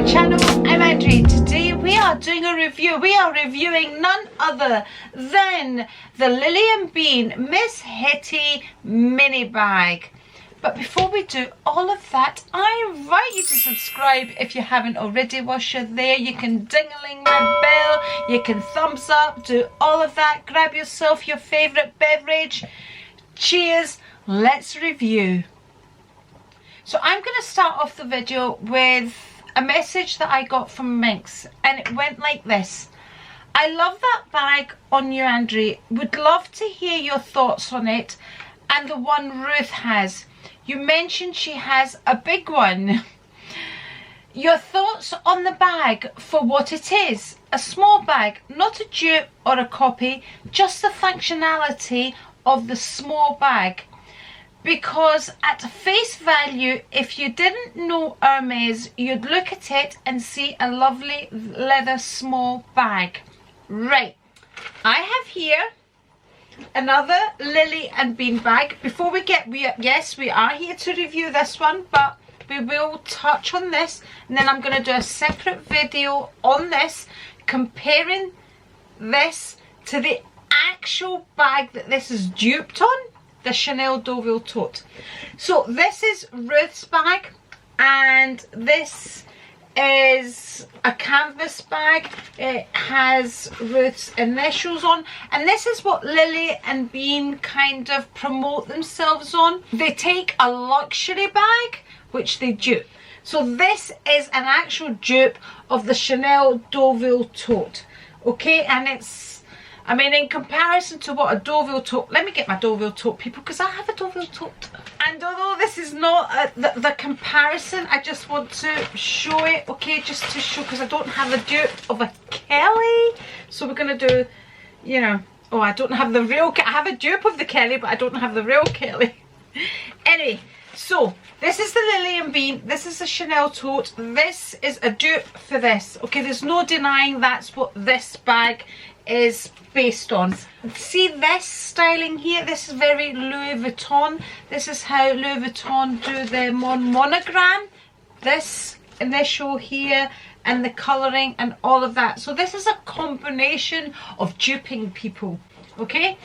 channel. I'm Andri. Today we are doing a review. We are reviewing none other than the Lily & Bean Miss Hetty mini bag. But before we do all of that, I invite you to subscribe if you haven't already. Whilst you're there, you can ding-a-ling my bell, you can thumbs up, do all of that. Grab yourself your favourite beverage. Cheers, let's review. So I'm going to start off the video with a message that I got from Minx, and it went like this. I love that bag on you, Andri. Would love to hear your thoughts on it and the one Ruth has. You mentioned she has a big one. Your thoughts on the bag for what it is. A small bag, not a dupe or a copy, just the functionality of the small bag. Because at face value, if you didn't know Hermes, you'd look at it and see a lovely leather small bag. Right, I have here another Lily & Bean bag. Before we get, yes, we are here to review this one, but we will touch on this, and then I'm going to do a separate video on this, comparing this to the actual bag that this is duped on. The Chanel Deauville tote. So this is Ruth's bag, and this is a canvas bag. It has Ruth's initials on, and this is what Lily & Bean kind of promote themselves on. They take a luxury bag which they dupe. So this is an actual dupe of the Chanel Deauville tote, okay? And it's, I mean, in comparison to what a Deauville tote, let me get my Deauville tote, people, because I have a Deauville tote. And although this is not the comparison, I just want to show it, okay, just to show, because I don't have a dupe of a Kelly. So we're going to do, you know, oh, I don't have the real, I have a dupe of the Kelly, but I don't have the real Kelly. Anyway, so this is the Lily & Bean, this is the Chanel tote, this is a dupe for this, okay? There's no denying that's what this bag is based on. See this styling here, this is very Louis Vuitton. This is how Louis Vuitton do their monogram, this initial here and the colouring and all of that. So this is a combination of duping people, okay?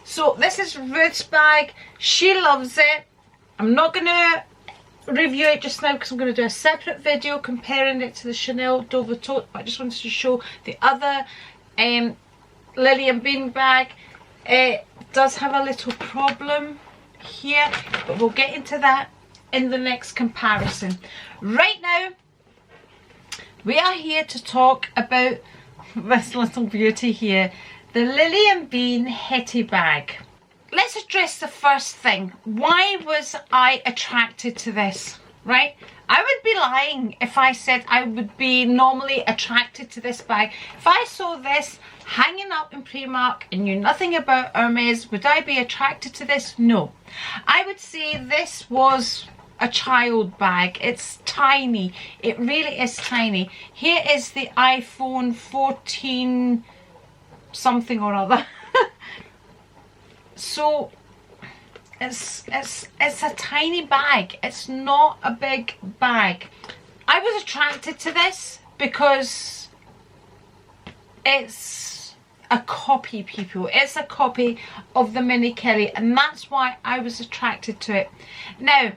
So this is Ruth's bag, she loves it. I'm not going to review it just now because I'm going to do a separate video comparing it to the Chanel Deauville tote, but I just wanted to show the other Lily & Bean bag. It does have a little problem here, but we'll get into that in the next comparison. Right now, we are here to talk about this little beauty here, the Lily & Bean Hetty bag. Let's address the first thing. Why was I attracted to this, right? I would be lying if I said I would be normally attracted to this bag. If I saw this hanging up in Primark and knew nothing about Hermes, would I be attracted to this? No. I would say this was a child bag. It's tiny. It really is tiny. Here is the iPhone 14 something or other. So it's a tiny bag. It's not a big bag. I was attracted to this because it's a copy, people. It's a copy of the Mini Kelly, and that's why I was attracted to it. Now,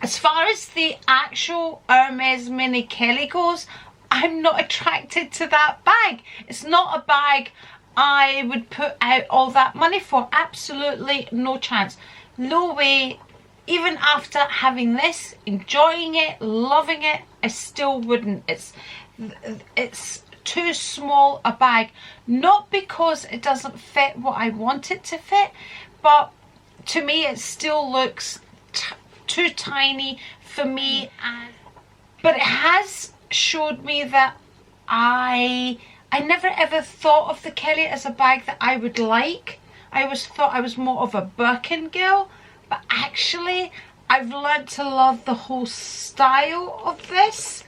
as far as the actual Hermes Mini Kelly goes, I'm not attracted to that bag. It's not a bag I would put out all that money for. Absolutely no chance. No way. Even after having this, enjoying it, loving it, I still wouldn't. It's too small a bag. Not because it doesn't fit what I want it to fit, but to me it still looks too tiny for me. But it has showed me that I never ever thought of the Kelly as a bag that I would like. I always thought I was more of a Birkin girl, but actually I've learned to love the whole style of this.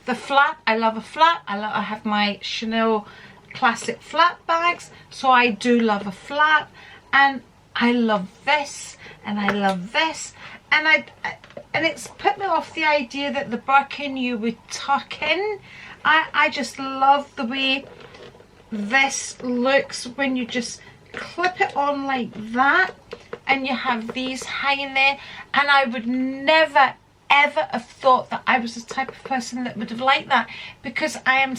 The flap, I love a flap. I have my Chanel classic flap bags, so I do love a flap. And I love this and I love this, and it's put me off the idea that the Birkin you would tuck in. I just love the way this looks when you just clip it on like that and you have these hanging there. And I would never ever have thought that I was the type of person that would have liked that, because I'm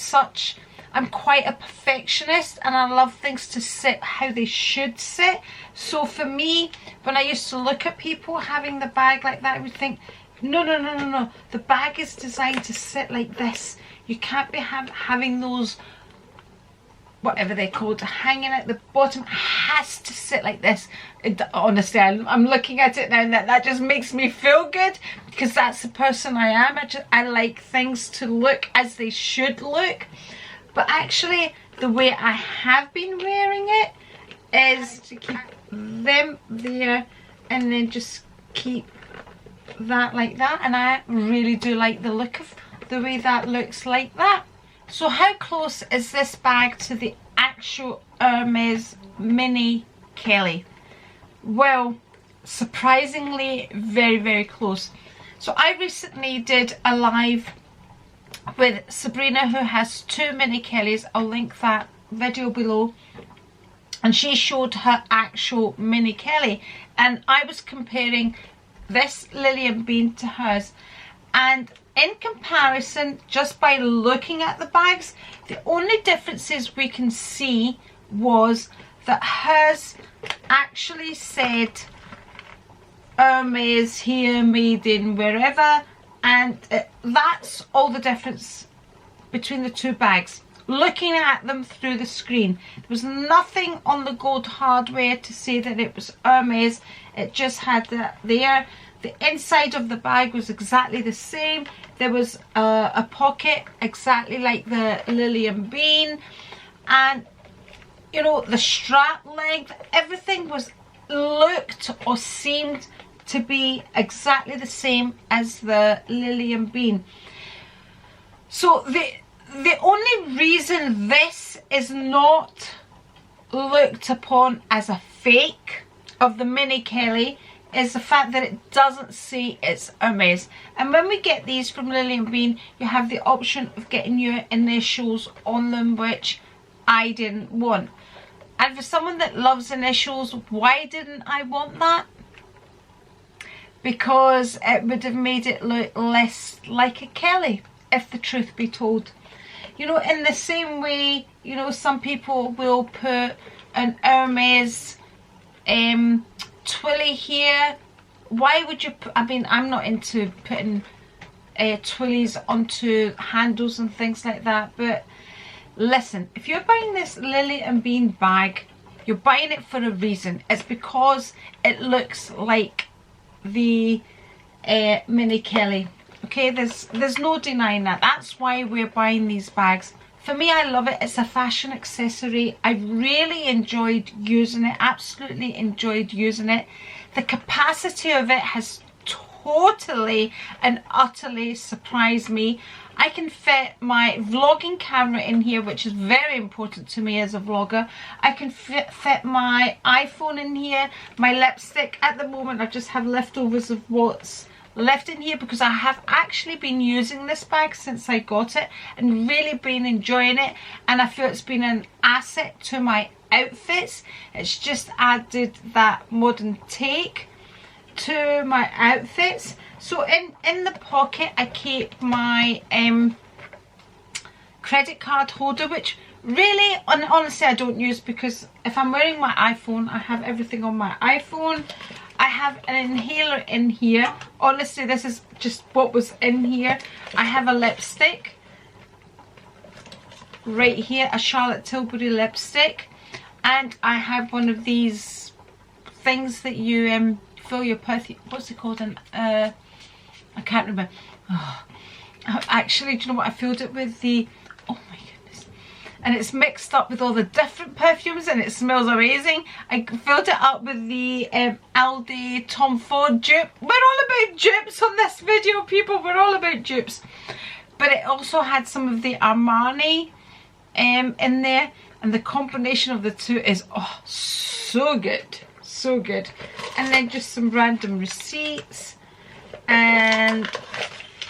quite a perfectionist and I love things to sit how they should sit. So for me, when I used to look at people having the bag like that, I would think, no, no, no, no, no. The bag is designed to sit like this. You can't be having those, whatever they're called, hanging at the bottom. It has to sit like this. Honestly, I'm looking at it now and that just makes me feel good, because that's the person I am. I like things to look as they should look. But actually, the way I have been wearing it is to keep them there and then just keep that like that. And I really do like the look of the way that looks like that. So how close is this bag to the actual Hermes Mini Kelly? Well, surprisingly very, very close. So I recently did a live with Sabrina, who has 2 Mini Kellys. I'll link that video below. And she showed her actual Mini Kelly, and I was comparing this Lily and Bean to hers. And in comparison, just by looking at the bags, the only differences we can see was that hers actually said Hermes here, made in wherever, and that's all the difference between the 2 bags. Looking at them through the screen, there was nothing on the gold hardware to say that it was Hermes. It just had that there. The inside of the bag was exactly the same. There was a pocket exactly like the Lily and Bean, and you know, the strap length, everything was looked or seemed to be exactly the same as the Lily and Bean. So the only reason this is not looked upon as a fake of the Mini Kelly is the fact that it doesn't say it's Hermes. And when we get these from Lily and Bean, you have the option of getting your initials on them, which I didn't want. And for someone that loves initials, why didn't I want that? Because it would have made it look less like a Kelly, if the truth be told. You know, in the same way, you know, some people will put an Hermes twilly here. Why would you put, I mean, I'm not into putting twillies onto handles and things like that, but listen, if you're buying this Lily and Bean bag, you're buying it for a reason. It's because it looks like the Mini Kelly. Okay, there's no denying that. That's why we're buying these bags. For me, I love it. It's a fashion accessory. I really enjoyed using it. Absolutely enjoyed using it. The capacity of it has totally and utterly surprised me. I can fit my vlogging camera in here, which is very important to me as a vlogger. I can fit my iPhone in here, my lipstick. At the moment, I just have leftovers of what's left in here, because I have actually been using this bag since I got it and really been enjoying it, and I feel it's been an asset to my outfits. It's just added that modern take to my outfits. So in the pocket I keep my credit card holder, which really honestly I don't use, because if I'm wearing my iPhone, I have everything on my iPhone. I have an inhaler in here. Honestly, this is just what was in here. I have a lipstick right here, a Charlotte Tilbury lipstick, and I have one of these things that you fill your perfume, what's it called? I can't remember. Oh, actually, do you know what I filled it with? The, oh my goodness, and it's mixed up with all the different perfumes and it smells amazing. I filled it up with the Aldi Tom Ford dupe. We're all about dupes on this video, people. We're all about dupes. But it also had some of the Armani in there, and the combination of the two is so good. So so good. And then just some random receipts and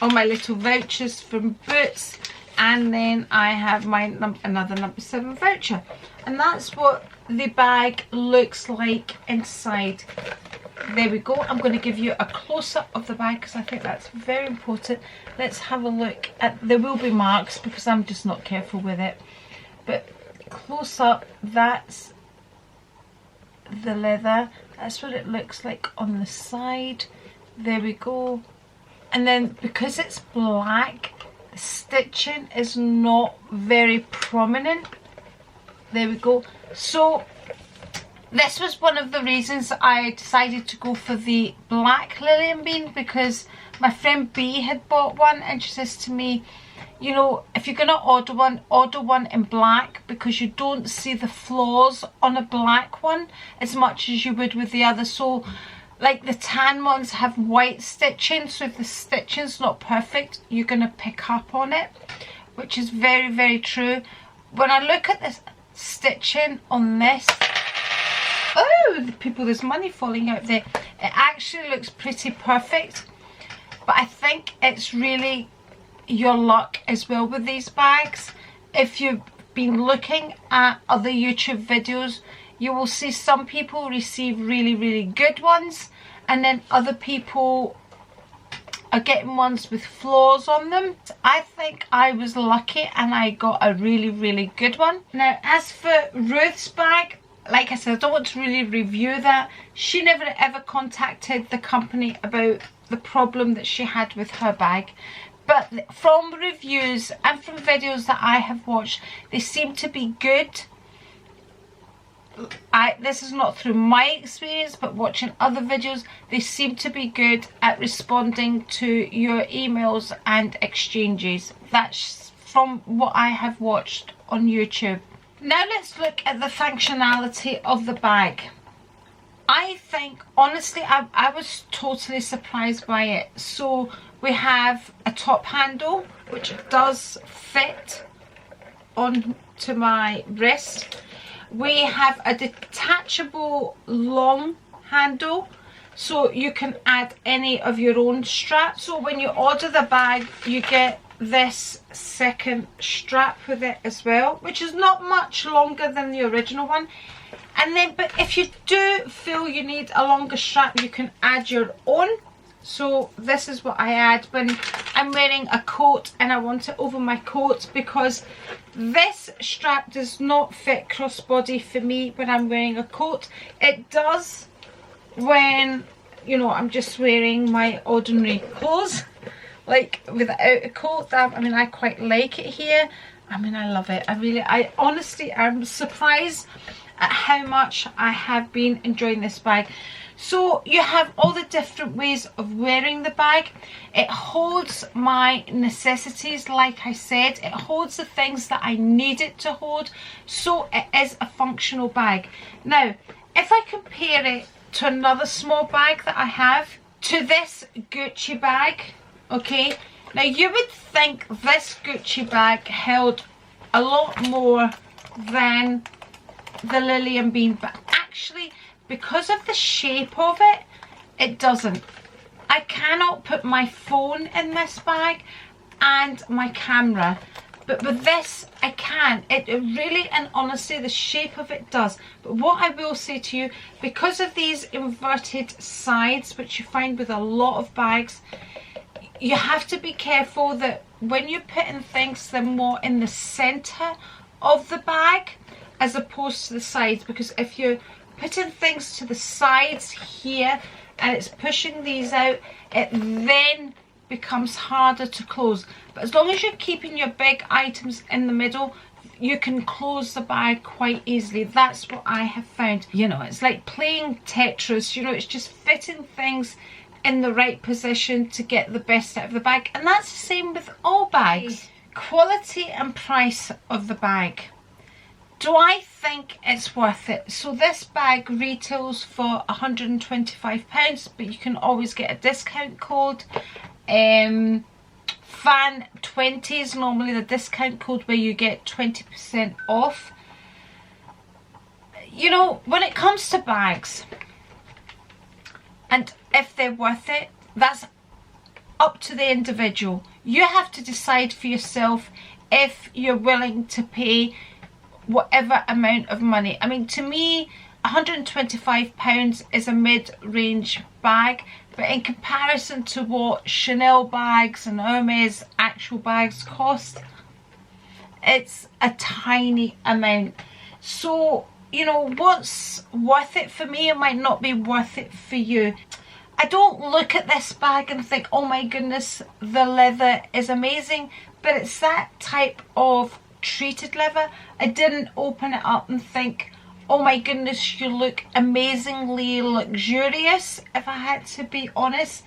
all my little vouchers from Boots. And then I have my another number 7 voucher. And that's what the bag looks like inside. There we go. I'm going to give you a close-up of the bag because I think that's very important. Let's have a look at, there will be marks because I'm just not careful with it. But close up, that's the leather. That's what it looks like on the side. There we go. And then because it's black, the stitching is not very prominent. There we go. So this was one of the reasons I decided to go for the black Lily and Bean, because my friend B had bought one and she says to me, you know, if you're going to order one in black, because you don't see the flaws on a black one as much as you would with the other. So like the tan ones have white stitching, so if the stitching's not perfect, you're going to pick up on it, which is very, very true. When I look at this stitching on this, oh, the people, there's money falling out there. It actually looks pretty perfect, but I think it's really your luck as well with these bags. If you've been looking at other YouTube videos, you will see some people receive really, really good ones, and then other people are getting ones with flaws on them. I think I was lucky and I got a really, really good one. Now, as for Ruth's bag, like I said, I don't want to really review that. She never ever contacted the company about the problem that she had with her bag. But from reviews and from videos that I have watched, they seem to be good. This is not through my experience, but watching other videos, they seem to be good at responding to your emails and exchanges. That's from what I have watched on YouTube. Now let's look at the functionality of the bag. I think, honestly, I was totally surprised by it. So we have a top handle, which does fit onto my wrist. We have a detachable long handle, so you can add any of your own straps. So when you order the bag, you get this second strap with it as well, which is not much longer than the original one. And then, but if you do feel you need a longer strap, you can add your own. So this is what I add when I'm wearing a coat and I want it over my coat, because this strap does not fit crossbody for me when I'm wearing a coat. It does when, you know, I'm just wearing my ordinary clothes, like without a coat. I mean, I quite like it here. I mean, I love it. I honestly, I'm surprised at how much I have been enjoying this bag. So you have all the different ways of wearing the bag. It holds my necessities, like I said. It holds the things that I need it to hold. So it is a functional bag. Now, if I compare it to another small bag that I have, to this Gucci bag, okay, now you would think this Gucci bag held a lot more than the Lily and Bean, but actually, because of the shape of it, it doesn't. I cannot put my phone in this bag and my camera, but with this I can. It really and honestly, the shape of it does. But what I will say to you, because of these inverted sides, which you find with a lot of bags, you have to be careful that when you're putting things, they're more in the center of the bag as opposed to the sides, because if you're putting things to the sides here and it's pushing these out, it then becomes harder to close. But as long as you're keeping your big items in the middle, you can close the bag quite easily. That's what I have found. You know, it's like playing Tetris, you know, it's just fitting things in the right position to get the best out of the bag. And that's the same with all bags. Quality and price of the bag. Do I think it's worth it? So this bag retails for £125, but you can always get a discount code. Fan 20 is normally the discount code where you get 20% off. You know, when it comes to bags, And if they're worth it, that's up to the individual. You have to decide for yourself if you're willing to pay whatever amount of money. I mean, to me, £125 is a mid-range bag, but in comparison to what Chanel bags and Hermes actual bags cost, it's a tiny amount. So, you know, what's worth it for me, it might not be worth it for you. I don't look at this bag and think, oh my goodness, the leather is amazing, but it's that type of treated leather. I didn't open it up and think, oh my goodness, you look amazingly luxurious, if I had to be honest.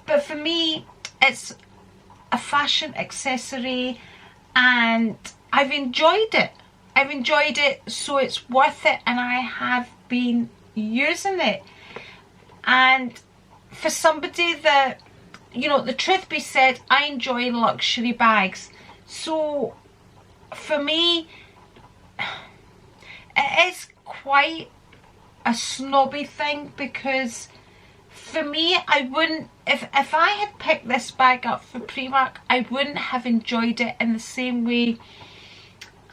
But for me, it's a fashion accessory and I've enjoyed it. I've enjoyed it, so it's worth it, and I have been using it. And for somebody that, you know, the truth be said, I enjoy luxury bags. So for me, it is quite a snobby thing, because for me, I wouldn't, if I had picked this bag up for Primark, I wouldn't have enjoyed it in the same way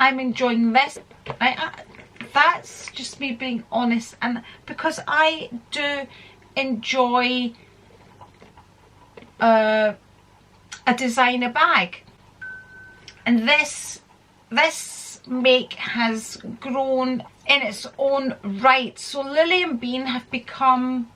I'm enjoying this. That's just me being honest, and because I do enjoy a designer bag, and this make has grown in its own right. So Lily and Bean have become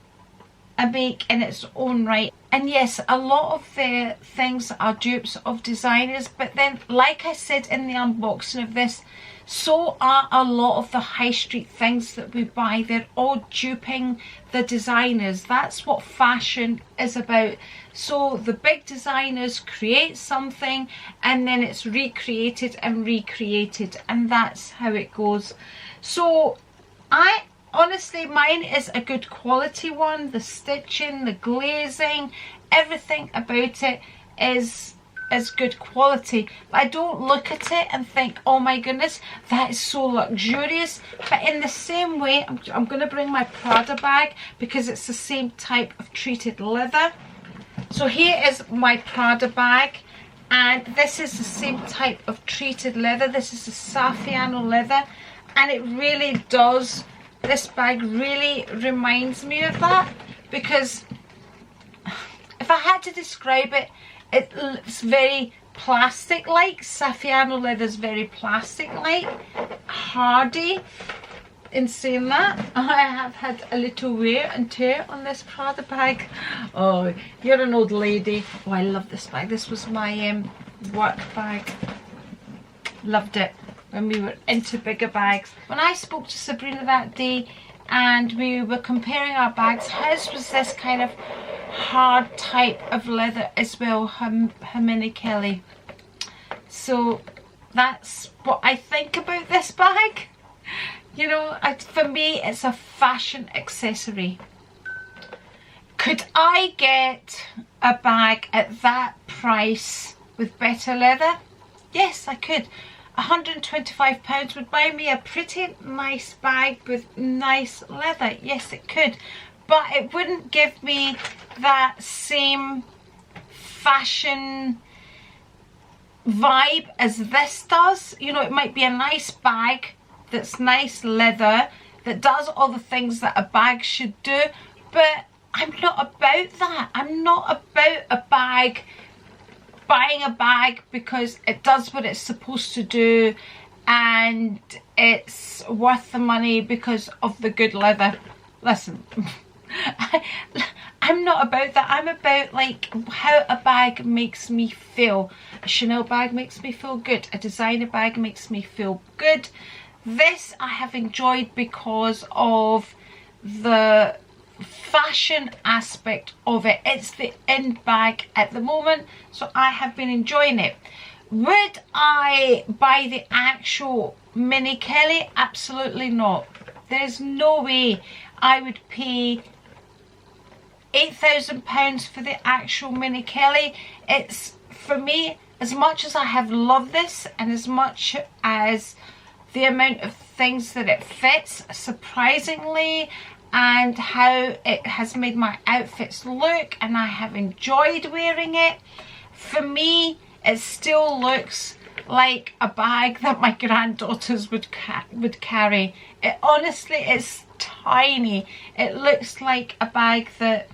a make in its own right. And yes, a lot of the things are dupes of designers, but then, like I said in the unboxing of this, so are a lot of the high street things that we buy. They're all duping the designers. That's what fashion is about. So the big designers create something and then it's recreated and recreated, and that's how it goes. So honestly, mine is a good quality one. The stitching, the glazing, everything about it is good quality. But I don't look at it and think, oh my goodness, that is so luxurious. But in the same way, I'm going to bring my Prada bag because it's the same type of treated leather. So here is my Prada bag, and this is the same type of treated leather. This is the Saffiano leather, and it really does, this bag really reminds me of that, because if I had to describe it, it's very plastic-like. Saffiano leather is very plastic-like, hardy. In saying that, I have had a little wear and tear on this Prada bag. Oh, you're an old lady. Oh, I love this bag. This was my work bag. Loved it when we were into bigger bags. When I spoke to Sabrina that day and we were comparing our bags, hers was this kind of hard type of leather as well, her Mini Kelly. So that's what I think about this bag. You know, for me, it's a fashion accessory. Could I get a bag at that price with better leather? Yes, I could. £125 would buy me a pretty nice bag with nice leather. Yes, it could. But it wouldn't give me that same fashion vibe as this does. You know, it might be a nice bag that's nice leather, that does all the things that a bag should do, but I'm not about that. I'm not about a bag, buying a bag because it does what it's supposed to do and it's worth the money because of the good leather. Listen, I'm not about that. I'm about like how a bag makes me feel. A Chanel bag makes me feel good. A designer bag makes me feel good. This I have enjoyed because of the fashion aspect of it. It's the in bag at the moment, so I have been enjoying it. Would I buy the actual Mini Kelly? Absolutely not. There's no way I would pay £8,000 for the actual Mini Kelly. It's, for me, as much as I have loved this and as much as the amount of things that it fits, surprisingly, and how it has made my outfits look, and I have enjoyed wearing it. For me, it still looks like a bag that my granddaughters would carry. It honestly is tiny. It looks like a bag that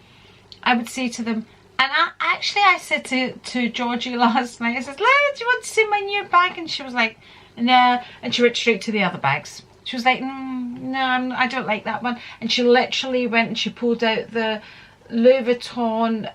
I would say to them. And I said to Georgie last night, I said, "Look, do you want to see my new bag?" And she was like, "No," and she went straight to the other bags. She was like, "No, I don't like that one." And she literally went and she pulled out the Louis Vuitton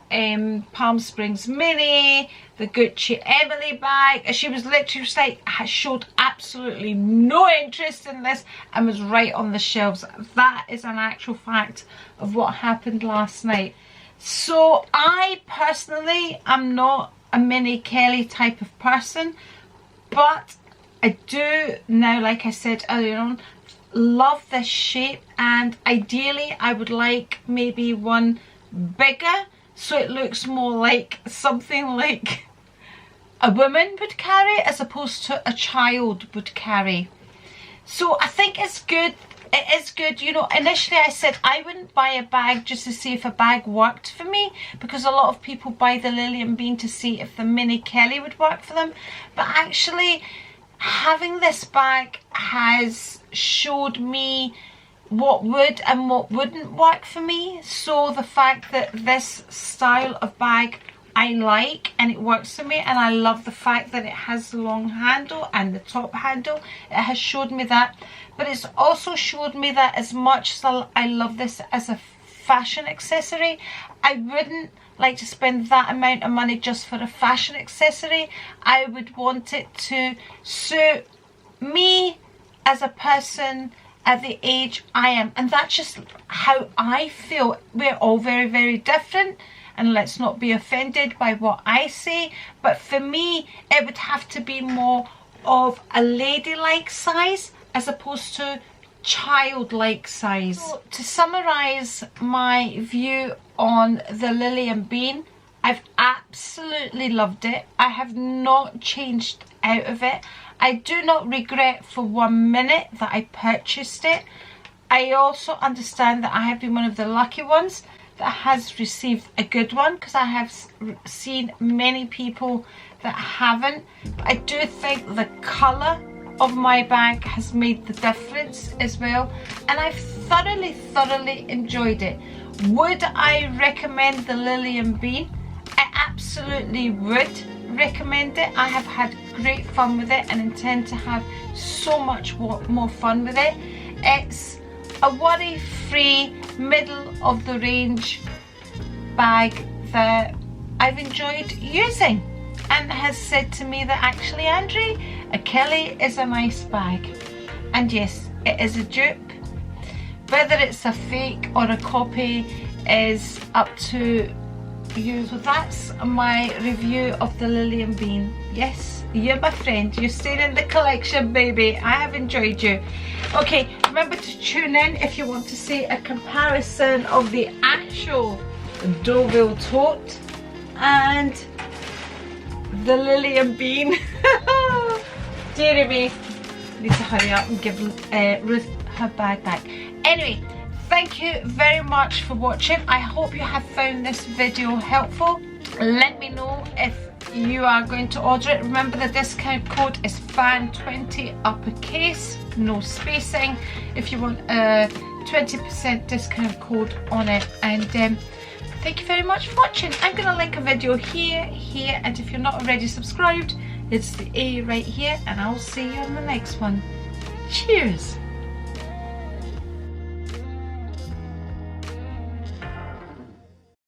Palm Springs Mini, the Gucci Emily bag, and she was literally just like, showed absolutely no interest in this and was right on the shelves. That is an actual fact of what happened last night. So I personally am not a Mini Kelly type of person, but I do now, like I said earlier on, love this shape, and ideally I would like maybe one bigger so it looks more like something like a woman would carry as opposed to a child would carry. So I think it's good. It is good. You know, initially I said I wouldn't buy a bag just to see if a bag worked for me, because a lot of people buy the Lily & Bean to see if the Mini Kelly would work for them. But actually, having this bag has showed me what would and what wouldn't work for me. So the fact that this style of bag I like and it works for me, and I love the fact that it has the long handle and the top handle, it has showed me that. But it's also showed me that as much as I love this as a fashion accessory, I wouldn't like to spend that amount of money just for a fashion accessory. I would want it to suit me as a person at the age I am, and that's just how I feel. We're all very, very different, and let's not be offended by what I say, but for me it would have to be more of a ladylike size as opposed to childlike size. So, to summarize my view on the Lily & Bean, I've absolutely loved it. I have not changed out of it. I do not regret for 1 minute that I purchased it. I also understand that I have been one of the lucky ones that has received a good one, because I have seen many people that haven't. But I do think the colour of my bag has made the difference as well, and I've thoroughly enjoyed it. Would I recommend the Lily & Bean? I absolutely would recommend it. I have had great fun with it and intend to have so much more fun with it. It's a worry-free, middle-of-the-range bag that I've enjoyed using, and has said to me that actually, Andri, a Kelly is a nice bag. And yes, it is a dupe. Whether it's a fake or a copy is up to you. So that's my review of the Lily & Bean. Yes, you're my friend. You're staying in the collection, baby. I have enjoyed you. Okay, remember to tune in if you want to see a comparison of the actual Deauville tote and the Lily & Bean. Dearie me, need to hurry up and give Ruth her bag back. Anyway, thank you very much for watching. I hope you have found this video helpful. Let me know if you are going to order it. Remember, the discount code is FAN20 uppercase, no spacing, if you want a 20% discount code on it. And thank you very much for watching. I'm going to link a video here, and if you're not already subscribed, it's the A right here, and I'll see you on the next one. Cheers!